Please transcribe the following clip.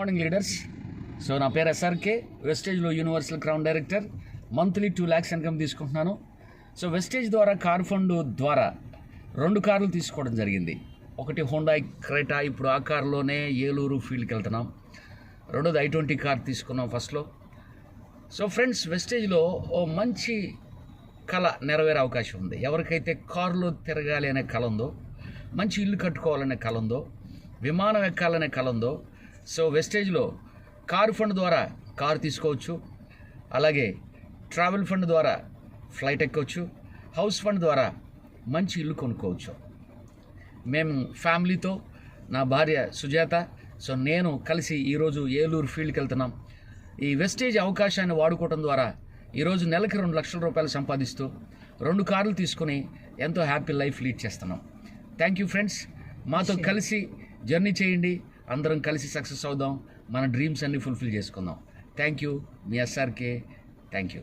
Morning leaders. So నా పేరు SRK, వెస్టేజ్లో universal crown director. Monthly 2 lakhs income తీసుకుంటున్నాను. సో వెస్టేజ్ ద్వారా కార్ ఫండ్ ద్వారా 2 కార్లు తీసుకోవడం జరిగింది. ఒకటి హోండా క్రెటా, ఇప్పుడు ఆ కార్లోనే ఏలూరు ఫీల్డ్కి వెళ్తున్నాం. రెండోది i20 కార్ తీసుకున్నాం ఫస్ట్లో. సో ఫ్రెండ్స్, వెస్టేజ్లో ఓ మంచి కళ నెరవేరే అవకాశం ఉంది. ఎవరికైతే కారులో తిరగాలి అనే కళ ఉందో, మంచి ఇల్లు కట్టుకోవాలనే కళ ఉందో, విమానం ఎక్కాలనే కళ ఉందో, సో వెస్టేజ్లో కారు ఫండ్ ద్వారా కారు తీసుకోవచ్చు. అలాగే ట్రావెల్ ఫండ్ ద్వారా ఫ్లైట్ ఎక్కొచ్చు. హౌస్ ఫండ్ ద్వారా మంచి ఇల్లు కొనుక్కోవచ్చు. మేము ఫ్యామిలీతో, నా భార్య సుజాత, సో నేను కలిసి ఈరోజు ఏలూరు ఫీల్డ్కి వెళ్తున్నాం. ఈ వెస్టేజ్ అవకాశాన్ని వాడుకోవడం ద్వారా ఈరోజు నెలకి 2 లక్షల రూపాయలు సంపాదిస్తూ 2 కార్లు తీసుకుని ఎంతో హ్యాపీ లైఫ్ లీడ్ చేస్తున్నాం. Thank you friends. మాతో కలిసి జర్నీ చేయండి. అందరం కలిసి సక్సెస్ అవుదాం. మన డ్రీమ్స్ అన్నీ ఫుల్ఫిల్ చేసుకుందాం. Thank you. Me SRK. Thank you.